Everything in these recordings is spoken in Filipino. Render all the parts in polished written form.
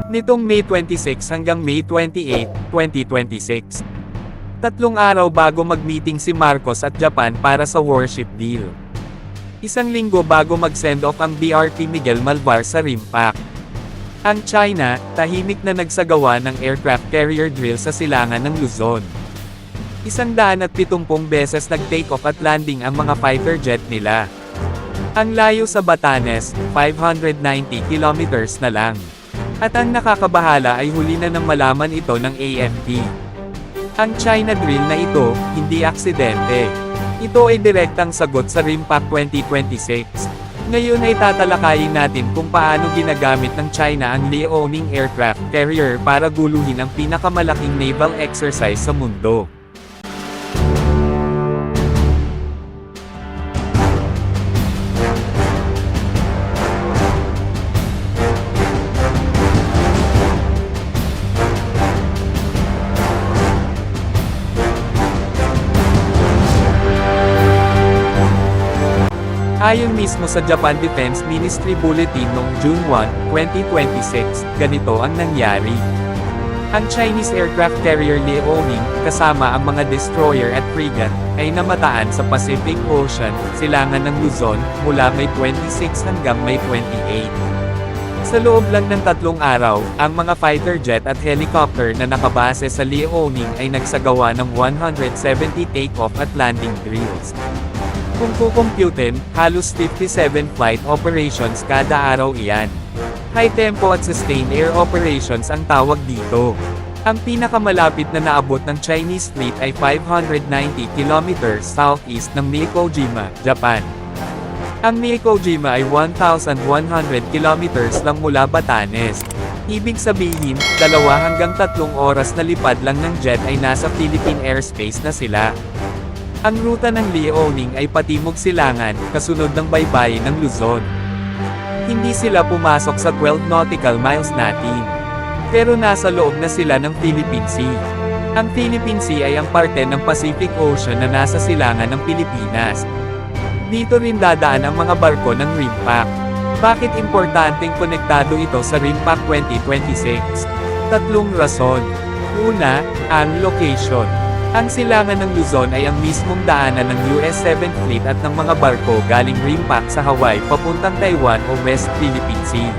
nitong May 26 hanggang May 28, 2026. 3 araw bago mag-meeting si Marcos at Japan para sa warship deal. 1 linggo bago mag-send off ang BRP Miguel Malvar sa RIMPAC. Ang China, tahimik na nagsagawa ng aircraft carrier drill sa silangan ng Luzon. 170 beses nag-take off at landing ang mga fighter jet nila. Ang layo sa Batanes, 590 kilometers na lang. At ang nakakabahala ay huli na nang malaman ito ng AFP. Ang China drill na ito, hindi aksidente. Ito ay direktang sagot sa RIMPAC 2026. Ngayon ay tatalakayin natin kung paano ginagamit ng China ang Liaoning aircraft carrier para guluhin ang pinakamalaking naval exercise sa mundo. Ayon mismo sa Japan Defense Ministry Bulletin noong June 1, 2026, ganito ang nangyari. Ang Chinese aircraft carrier Liaoning, kasama ang mga destroyer at frigate, ay namataan sa Pacific Ocean, silangan ng Luzon, mula May 26 hanggang May 28. Sa loob lang ng 3 araw, ang mga fighter jet at helicopter na nakabase sa Liaoning ay nagsagawa ng 170 takeoff at landing drills. Kung kukumputin, halos 57 flight operations kada araw iyan. High tempo at sustained air operations ang tawag dito. Ang pinakamalapit na naabot ng Chinese fleet ay 590 kilometers southeast ng Miyakojima, Japan. Ang Miyakojima ay 1,100 kilometers lang mula Batanes. Ibig sabihin, 2 hanggang 3 oras na lipad lang ng jet ay nasa Philippine airspace na sila. Ang ruta ng Liaoning ay patimog silangan, kasunod ng baybayin ng Luzon. Hindi sila pumasok sa 12 nautical miles natin. Pero nasa loob na sila ng Philippine Sea. Ang Philippine Sea ay ang parte ng Pacific Ocean na nasa silangan ng Pilipinas. Dito rin dadaan ang mga barko ng RIMPAC. Bakit importanteng konektado ito sa RIMPAC 2026? 3 rason. Una, ang location. Ang silangan ng Luzon ay ang mismong daanan ng US 7th Fleet at ng mga barko galing RIMPAC sa Hawaii papuntang Taiwan o West Philippine Sea.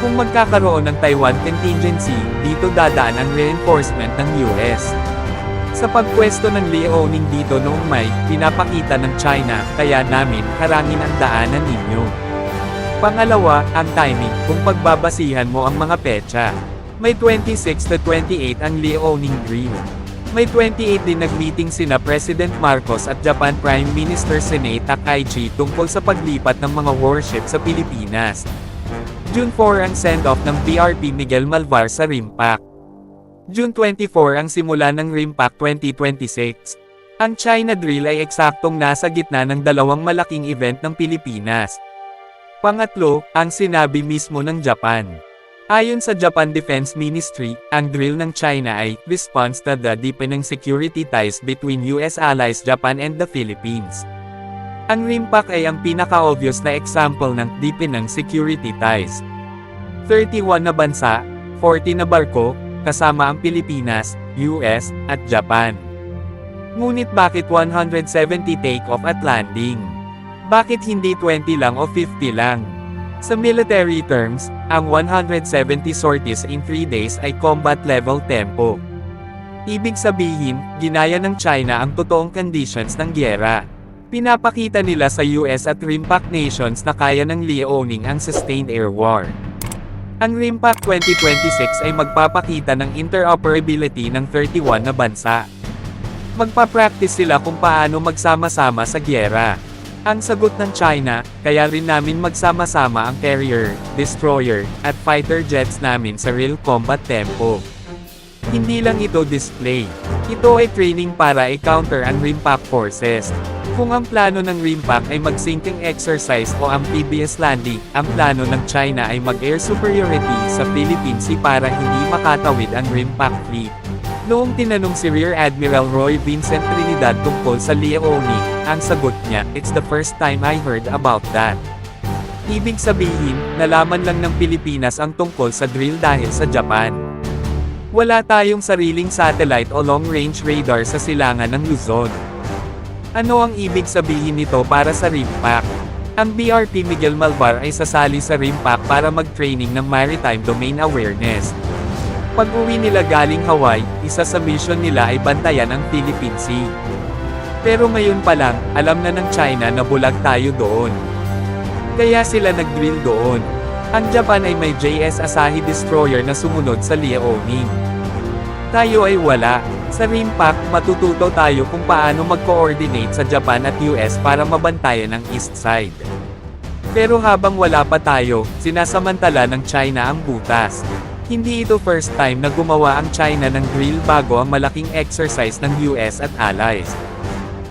Kung magkakaroon ng Taiwan contingency, dito dadaan ang reinforcement ng US. Sa pagpwesto ng Liaoning dito noong May, pinapakita ng China, kaya namin harangin ang daanan ninyo. Pangalawa, ang timing, kung pagbabasihan mo ang mga petsa. May 26 to 28 ang Liaoning drill. May 28 din nag-meeting sina President Marcos at Japan Prime Minister Sanae Takaichi tungkol sa paglipat ng mga warship sa Pilipinas. June 4 ang send-off ng BRP Miguel Malvar sa RIMPAC. June 24 ang simula ng RIMPAC 2026. Ang China drill ay eksaktong nasa gitna ng 2 malaking event ng Pilipinas. Pangatlo, ang sinabi mismo ng Japan. Ayon sa Japan Defense Ministry, ang drill ng China ay response to the deepening security ties between US allies Japan and the Philippines. Ang RIMPAC ay ang pinaka-obvious na example ng deepening security ties. 31 na bansa, 40 na barko, kasama ang Pilipinas, US, at Japan. Ngunit bakit 170 take-off at landing? Bakit hindi 20 lang o 50 lang? Sa military terms, ang 170 sorties in 3 days ay combat level tempo. Ibig sabihin, ginaya ng China ang totoong conditions ng gyera. Pinapakita nila sa US at RIMPAC nations na kaya ng Liaoning ang sustained air war. Ang RIMPAC 2026 ay magpapakita ng interoperability ng 31 na bansa. Magpa-practice sila kung paano magsama-sama sa gyera. Ang sagot ng China, kaya rin namin magsama-sama ang carrier, destroyer, at fighter jets namin sa real combat tempo. Hindi lang ito display. Ito ay training para i-counter ang RIMPAC forces. Kung ang plano ng RIMPAC ay mag-sinking exercise o amphibious landing, ang plano ng China ay mag-air superiority sa Philippine Sea para hindi makatawid ang RIMPAC fleet. Noong tinanong si Rear Admiral Roy Vincent Trinidad tungkol sa Liaoning, ang sagot niya, "It's the first time I heard about that." Ibig sabihin, nalaman lang ng Pilipinas ang tungkol sa drill dahil sa Japan. Wala tayong sariling satellite o long-range radar sa silangan ng Luzon. Ano ang ibig sabihin nito para sa RIMPAC? Ang BRP Miguel Malvar ay sasali sa RIMPAC para mag-training ng Maritime Domain Awareness. Pag-uwi nila galing Hawaii, isa sa mission nila ay bantayan ang Philippine Sea. Pero ngayon pa lang, alam na ng China na bulag tayo doon. Kaya sila nag-drill doon. Ang Japan ay may JS Asahi Destroyer na sumunod sa Liaoning. Tayo ay wala. Sa RIMPAC, matututo tayo kung paano mag-coordinate sa Japan at US para mabantayan ang East Side. Pero habang wala pa tayo, sinasamantala ng China ang butas. Hindi ito first time na gumawa ang China ng drill bago ang malaking exercise ng US at allies.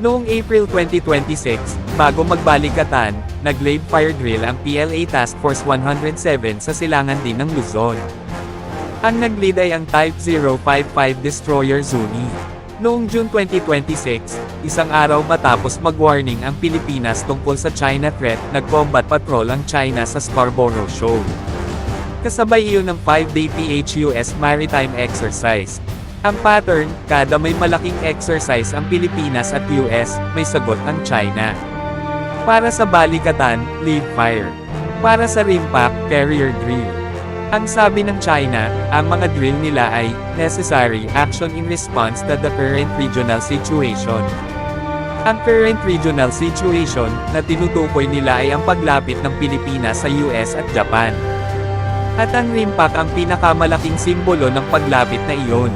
Noong April 2026, bago magbalikatan, nag-live fire drill ang PLA Task Force 107 sa silangan din ng Luzon. Ang nag-lead ay ang Type 055 Destroyer Zuni. Noong June 2026, isang araw matapos mag-warning ang Pilipinas tungkol sa China threat, nag-combat patrol ang China sa Scarborough Shoal. Kasabay iyon ng 5-day PH-US Maritime Exercise. Ang pattern, kada may malaking exercise ang Pilipinas at US, may sagot ang China. Para sa balikatan, live fire. Para sa RIMPAC, carrier drill. Ang sabi ng China, ang mga drill nila ay necessary action in response to the current regional situation. Ang current regional situation na tinutukoy nila ay ang paglapit ng Pilipinas sa US at Japan. At ang RIMPAC ang pinakamalaking simbolo ng paglapit na iyon.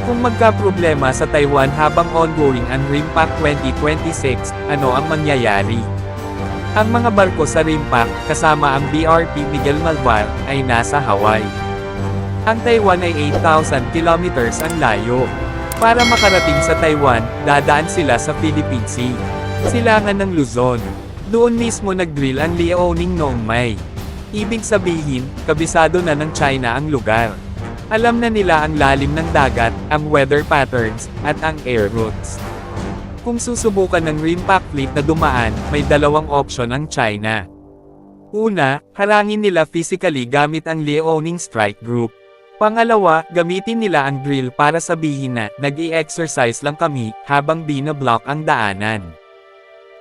Kung magkaproblema sa Taiwan habang ongoing ang RIMPAC 2026, ano ang mangyayari? Ang mga barko sa RIMPAC, kasama ang BRP Miguel Malvar, ay nasa Hawaii. Ang Taiwan ay 8,000 kilometers ang layo. Para makarating sa Taiwan, dadaan sila sa Philippine Sea. Silangan ng Luzon. Doon mismo nag-drill ang Liaoning noong May. Ibig sabihin, kabisado na ng China ang lugar. Alam na nila ang lalim ng dagat, ang weather patterns, at ang air routes. Kung susubukan ng RIMPAC fleet na dumaan, may dalawang option ang China. Una, harangin nila physically gamit ang Liaoning Strike Group. Pangalawa, gamitin nila ang drill para sabihin na, nag-i-exercise lang kami, habang binablock ang daanan.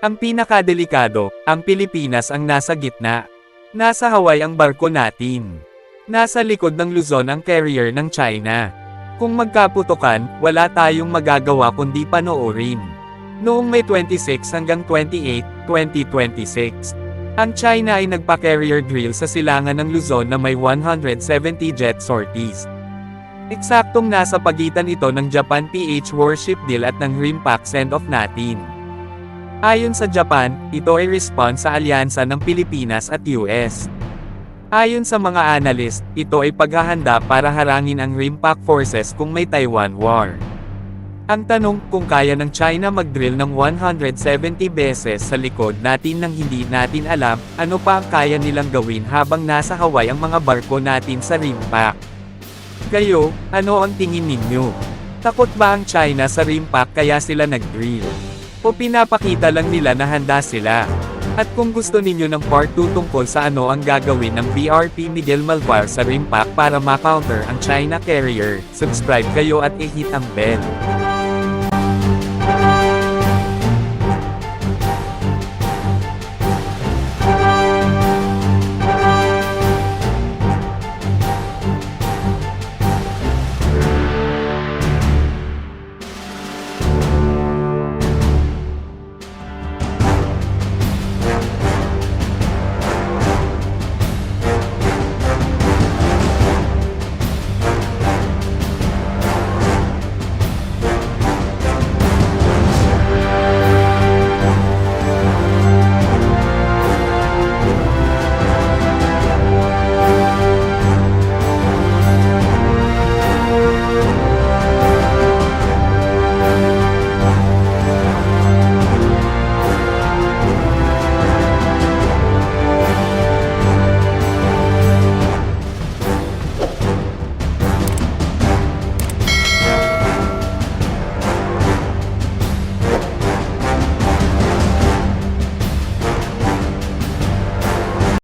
Ang pinakadelikado, ang Pilipinas ang nasa gitna. Nasa Hawaii ang barko natin. Nasa likod ng Luzon ang carrier ng China. Kung magkaputukan, wala tayong magagawa kundi panoorin. Noong May 26 hanggang 28, 2026, ang China ay nagpa-carrier drill sa silangan ng Luzon na may 170 jet sorties. Eksaktong nasa pagitan ito ng Japan PH warship deal at ng RIMPAC send-off natin. Ayon sa Japan, ito ay response sa alyansa ng Pilipinas at US. Ayon sa mga analyst, ito ay paghahanda para harangin ang RIMPAC forces kung may Taiwan War. Ang tanong, kung kaya ng China mag-drill ng 170 beses sa likod natin nang hindi natin alam, ano pa ang kaya nilang gawin habang nasa Hawaii ang mga barko natin sa RIMPAC? Kayo, ano ang tingin ninyo? Takot ba ang China sa RIMPAC kaya sila nag-drill? O pinapakita lang nila na handa sila? At kung gusto ninyo ng part 2 tungkol sa ano ang gagawin ng BRP Miguel Malvar sa RIMPAC para ma-counter ang China carrier, subscribe kayo at i-hit ang bell.